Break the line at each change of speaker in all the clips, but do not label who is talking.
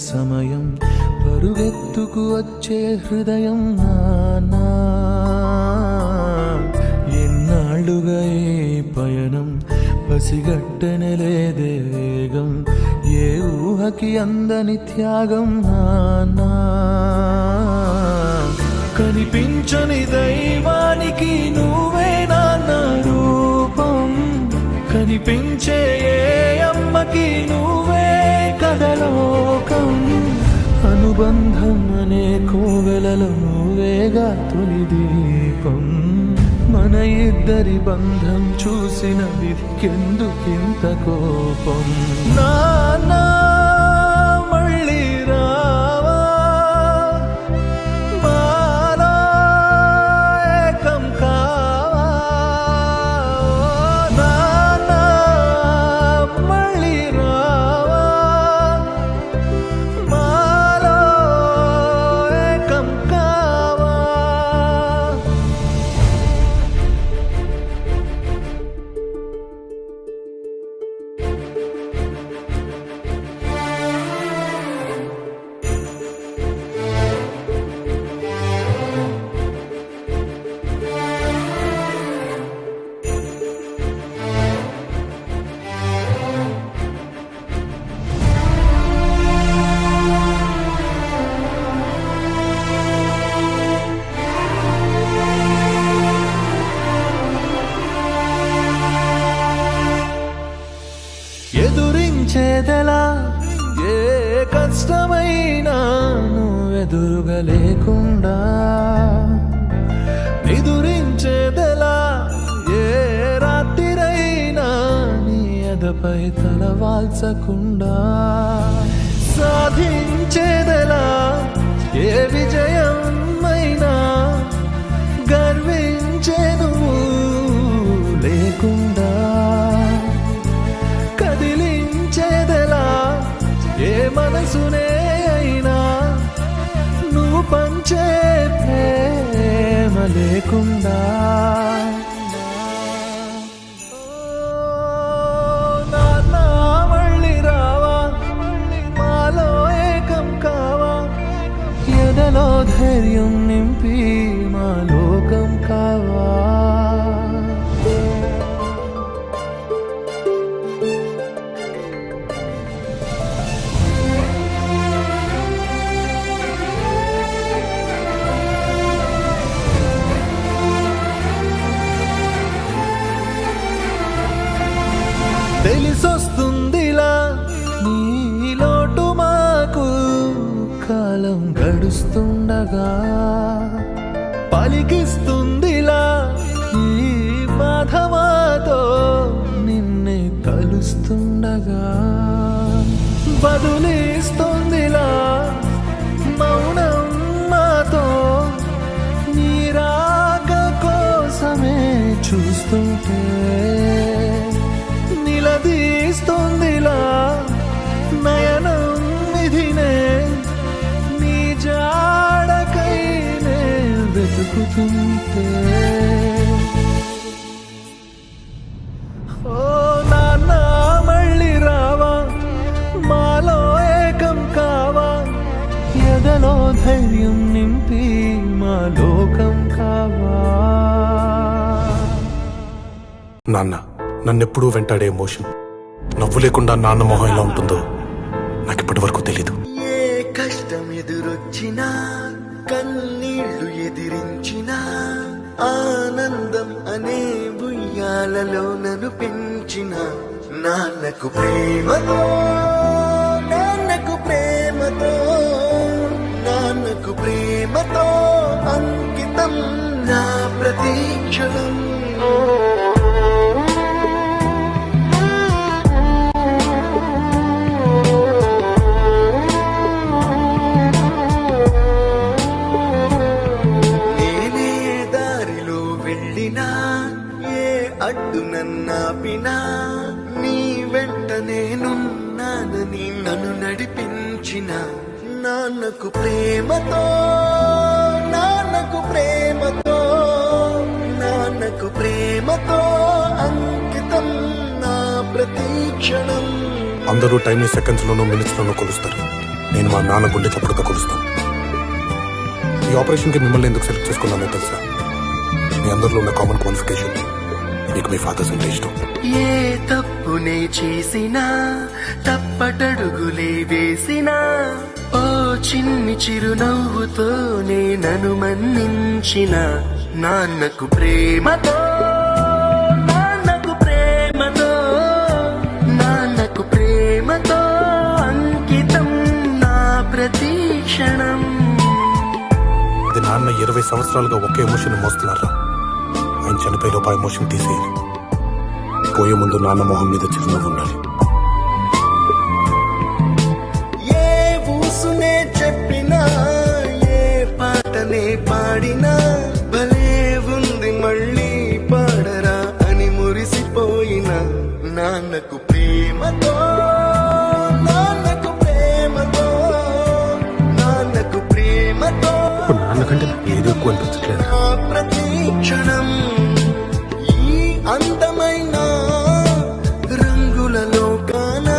సమయం పరుగెత్తుకు వచ్చే హృదయం నానా ఎన్నాళ్ళుగా ఈ పయనం పసిగట్టనలేదే వేగం ఏ ఊహకి అందని త్యాగం నానా కనిపించని దైవానికి నువ్వే నాన్న రూపం కనిపించే ఏ అమ్మకి నువ్వే కథలోకం అనుబంధం అనే కోవెలలో నువ్వేగా తొలి దీపం మన ఇద్దరి బంధం చూసిన విధికెందుకింత కోపం నానా మళ్ళీ రావా మాలో ఏకం కావా నానా మళ్ళీ రావా మాలో ఏకం కావా ఎదురించేదెలా ఏ కష్టమైనా నువ్వెదురుగా లేకుండా ఎదురించేదెలా ఏ రాత్రిరైనా నీ ఎదపై తల వాల్చకుండా సాధించేదెలా ఏ విజయమైనా గర్వించేదు లేకుండా కదిలించేదెలా ఏ మనసునే అయినా నువ్వు పంచే ప్రేమ లేకుండా నాన్న మళ్ళీ రావా మాలో ఏకం కావా ఎదలో ధైర్యం నింపి మా లోకం కావా తెలిసొస్తుందిలా నీ లోటు మాకు కాలం గడుస్తుండగా పలికిస్తుందిలా ఈ బాధ మాతో నిన్నే కలుస్తుండగా బదులిస్తుందిలా మౌనం మాతో నీ రాక కోసమే చూస్తుంటే నిలదీస్తుందిలా నయనం నిధినే నీ జాడకైనే వెతుకుతుంటే ఓ నాన్న మళ్ళీ రావా మాలో ఏకం కావా ఎదలో ధైర్యం నింపి మా లోకం కావా
నాన్న నన్నెప్పుడూ వెంటాడే ఎమోషన్ నవ్వు లేకుండా నాన్న మొహం ఎలా ఉంటుందో నాకు ఇప్పటి వరకు తెలీదు.
ఏ కష్టం ఎదురొచ్చినా కన్నీళ్లు ఎదిరించినా ఆనందం అనే ఉయ్యాలలో నన్ను పెంచిన నాన్నకు ప్రేమతో నాన్నకు ప్రేమతో నాన్నకు ప్రేమతో అంకితం నా ప్రతీక్షణం. అడ్డు నన్నాపినా నీ వెంట నేనున్నానని నన్ను నడిపించిన నాన్నకు ప్రేమతో నాన్నకు ప్రేమతో నాన్నకు ప్రేమతో అంకితం నా ప్రతీక్షణం.
అందరూ టైంని సెకండ్స్ లోనూ మినిట్స్ లోనూ కొలుస్తారు, నేను మా నాన్న గుండె చప్పుడుతో కొలుస్తాను. ఈ ఆపరేషన్కి మిమ్మల్ని ఎందుకు సెలెక్ట్ చేసుకున్నానో తెలుసా? మీ అందరిలో ఉన్న కామన్ క్వాలిఫికేషన్ మీకు మీ ఫాదర్స్ అంటే ఇష్టం.
ఏ తప్పునే చేసినా తప్పటడుగులే వేసినా ఓ చిన్ని చిరునవ్వుతోనే నన్ను మన్నించిన నాన్నకు ప్రేమతో నాన్నకు ప్రేమతో నాన్నకు ప్రేమతో అంకితం నా ప్రతి క్షణం.
అది నాన్న 20 సంవత్సరాలుగా ఒకే ఎమోషన్ మోస్తున్నారా? ఆయన చనిపోయే లోపు ఆ ఎమోషన్ తీసేయాలి. పోయే ముందు నాన్న మొహం మీద చిరునవ్వు ఉండాలి.
ఏ ఊసునే చెప్పినా ఏ పాటనే పాడినా భలే ఉంది మళ్ళీ పాడరా అని మురిసిపోయిన నాన్నకు ప్రేమతో నాన్నకు ప్రేమతో నాన్నకు ప్రేమతో
ఇప్పుడు నాన్నకంటే నాకు ఏది ఎక్కువ అనిపించట్లేదు.
నా ప్రతి క్షణం ఈ అందమైన రంగులలో కానా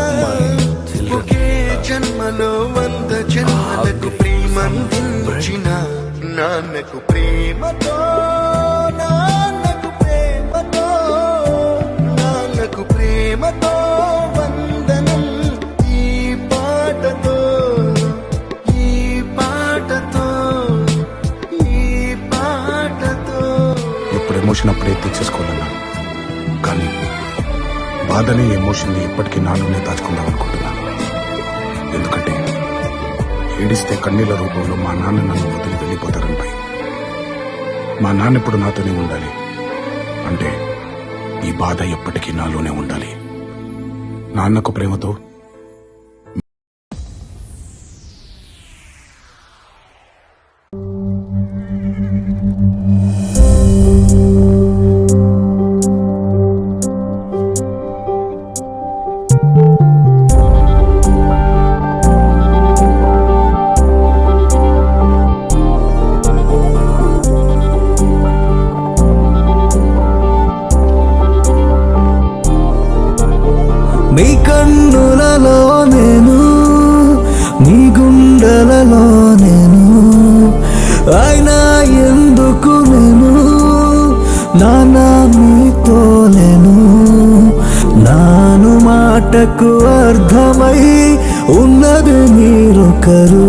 ఒకే జన్మలో 100 జన్మలకు ప్రేమందించిన నాన్నకు ప్రేమతో నాన్నకు ప్రేమతో నాన్నకు ప్రేమతో వందనం. ఈ పాటతో ఈ పాటతో ఈ పాటతో
ఇప్పుడు ఎమోషన్ అప్పుడే తీసేసుకోవాలన్నా, కానీ బాధని ఎమోషన్ని ఎప్పటికీ నాలోనే దాచుకుందాం అనుకుంటున్నాను. ఎందుకంటే ఏడిస్తే కన్నీళ్ల రూపంలో మా నాన్న నన్ను వదిలి వెళ్ళిపోతారని భయం. మా నాన్న ఇప్పుడు నాతోనే ఉండాలి అంటే ఈ బాధ ఎప్పటికీ నాలోనే ఉండాలి. నాన్నకు ప్రేమతో.
నీ కన్నులలో నేను, నీ గుండెలలో నేను, అయినా ఎందుకు నేను నాన్న మీతో లేను. నాను మాటకు అర్థమై ఉన్నది మీరొకరు.